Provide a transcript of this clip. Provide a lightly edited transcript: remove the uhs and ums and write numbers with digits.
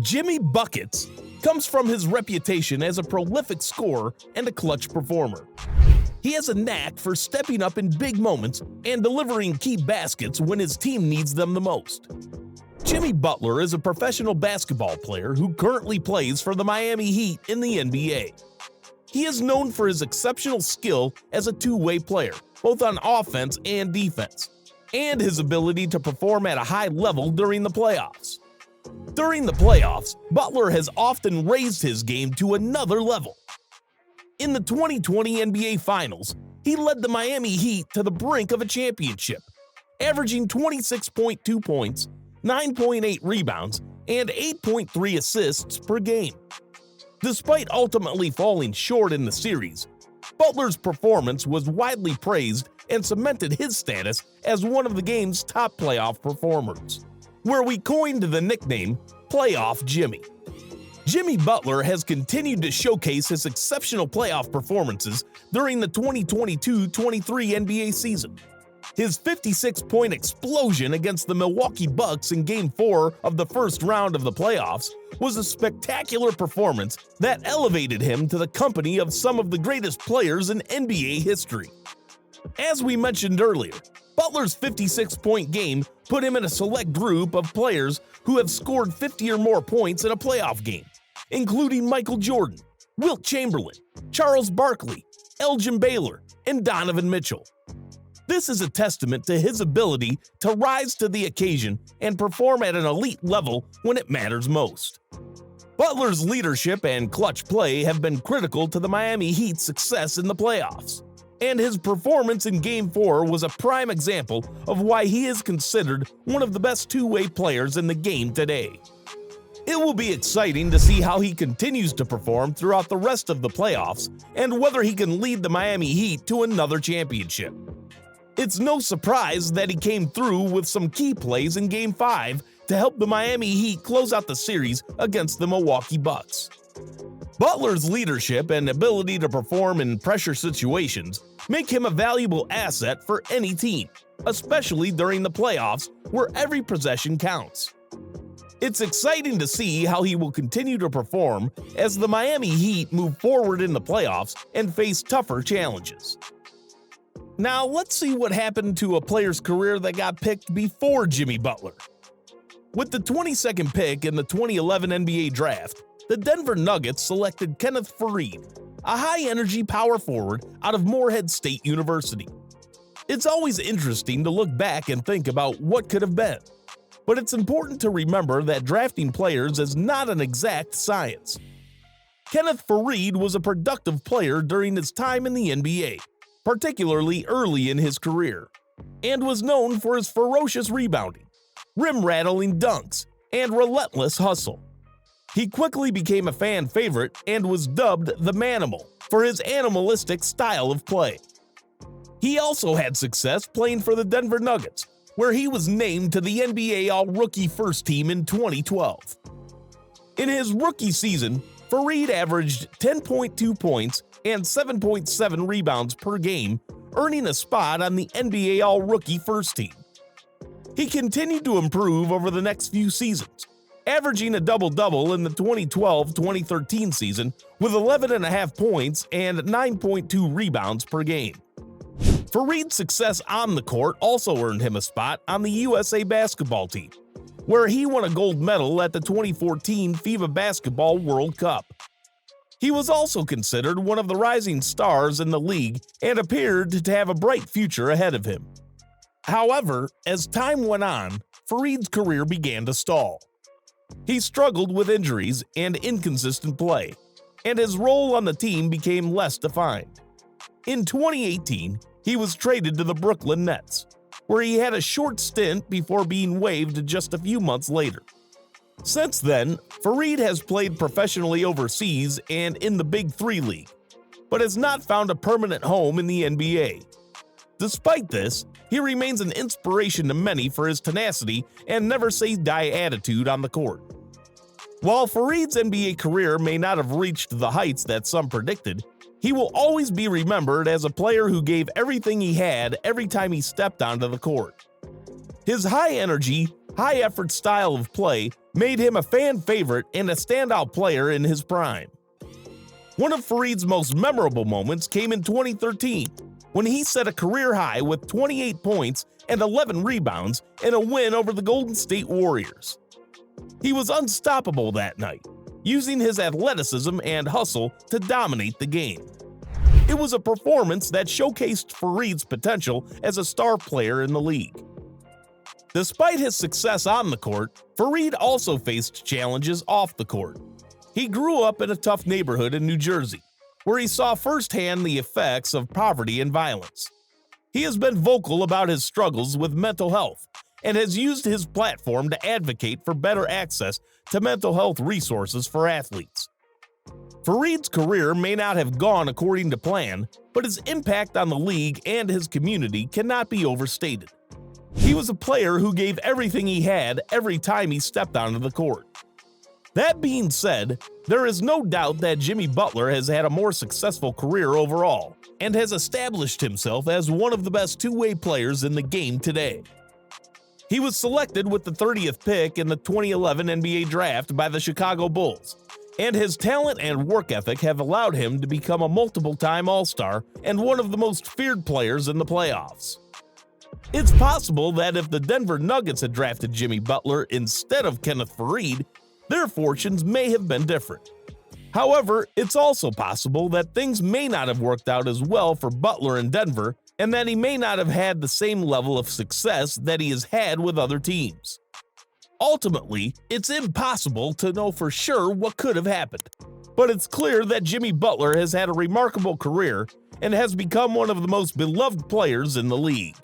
Jimmy Buckets comes from his reputation as a prolific scorer and a clutch performer. He has a knack for stepping up in big moments and delivering key baskets when his team needs them the most. Jimmy Butler is a professional basketball player who currently plays for the Miami Heat in the NBA. He is known for his exceptional skill as a two-way player, both on offense and defense, and his ability to perform at a high level during the playoffs. During the playoffs, Butler has often raised his game to another level. In the 2020 NBA Finals, he led the Miami Heat to the brink of a championship, averaging 26.2 points, 9.8 rebounds, and 8.3 assists per game. Despite ultimately falling short in the series, Butler's performance was widely praised and cemented his status as one of the game's top playoff performers, where we coined the nickname Playoff Jimmy. Jimmy Butler has continued to showcase his exceptional playoff performances during the 2022-23 NBA season. His 56-point explosion against the Milwaukee Bucks in Game 4 of the first round of the playoffs was a spectacular performance that elevated him to the company of some of the greatest players in NBA history. As we mentioned earlier, Butler's 56-point game put him in a select group of players who have scored 50 or more points in a playoff game, including Michael Jordan, Wilt Chamberlain, Charles Barkley, Elgin Baylor, and Donovan Mitchell. This is a testament to his ability to rise to the occasion and perform at an elite level when it matters most. Butler's leadership and clutch play have been critical to the Miami Heat's success in the playoffs, and his performance in Game 4 was a prime example of why he is considered one of the best two-way players in the game today. It will be exciting to see how he continues to perform throughout the rest of the playoffs and whether he can lead the Miami Heat to another championship. It's no surprise that he came through with some key plays in Game 5 to help the Miami Heat close out the series against the Milwaukee Bucks. Butler's leadership and ability to perform in pressure situations make him a valuable asset for any team, especially during the playoffs where every possession counts. It's exciting to see how he will continue to perform as the Miami Heat move forward in the playoffs and face tougher challenges. Now let's see what happened to a player's career that got picked before Jimmy Butler. With the 22nd pick in the 2011 NBA Draft, the Denver Nuggets selected Kenneth Faried, a high-energy power forward out of Morehead State University. It's always interesting to look back and think about what could have been, but it's important to remember that drafting players is not an exact science. Kenneth Faried was a productive player during his time in the NBA, particularly early in his career, and was known for his ferocious rebounding, rim-rattling dunks, and relentless hustle. He quickly became a fan favorite and was dubbed the Manimal for his animalistic style of play. He also had success playing for the Denver Nuggets, where he was named to the NBA All-Rookie First Team in 2012. In his rookie season, Faried averaged 10.2 points and 7.7 rebounds per game, earning a spot on the NBA All-Rookie First Team. He continued to improve over the next few seasons, averaging a double-double in the 2012-2013 season with 11.5 points and 9.2 rebounds per game. Faried's success on the court also earned him a spot on the USA basketball team, where he won a gold medal at the 2014 FIBA Basketball World Cup. He was also considered one of the rising stars in the league and appeared to have a bright future ahead of him. However, as time went on, Faried's career began to stall. He struggled with injuries and inconsistent play, and his role on the team became less defined. In 2018, he was traded to the Brooklyn Nets, where he had a short stint before being waived just a few months later. Since then, Faried has played professionally overseas and in the Big Three League, but has not found a permanent home in the NBA. Despite this, he remains an inspiration to many for his tenacity and never-say-die attitude on the court. While Faried's NBA career may not have reached the heights that some predicted, he will always be remembered as a player who gave everything he had every time he stepped onto the court. His high-energy, high-effort style of play made him a fan favorite and a standout player in his prime. One of Fareed's most memorable moments came in 2013, when he set a career high with 28 points and 11 rebounds in a win over the Golden State Warriors. He was unstoppable that night, using his athleticism and hustle to dominate the game. It was a performance that showcased Fareed's potential as a star player in the league. Despite his success on the court, Fareed also faced challenges off the court. He grew up in a tough neighborhood in New Jersey, where he saw firsthand the effects of poverty and violence. He has been vocal about his struggles with mental health and has used his platform to advocate for better access to mental health resources for athletes. Fareed's career may not have gone according to plan, but his impact on the league and his community cannot be overstated. He was a player who gave everything he had every time he stepped onto the court. That being said, there is no doubt that Jimmy Butler has had a more successful career overall and has established himself as one of the best two-way players in the game today. He was selected with the 30th pick in the 2011 NBA Draft by the Chicago Bulls, and his talent and work ethic have allowed him to become a multiple-time All-Star and one of the most feared players in the playoffs. It's possible that if the Denver Nuggets had drafted Jimmy Butler instead of Kenneth Faried, their fortunes may have been different. However, it's also possible that things may not have worked out as well for Butler in Denver and that he may not have had the same level of success that he has had with other teams. Ultimately, it's impossible to know for sure what could have happened, but it's clear that Jimmy Butler has had a remarkable career and has become one of the most beloved players in the league.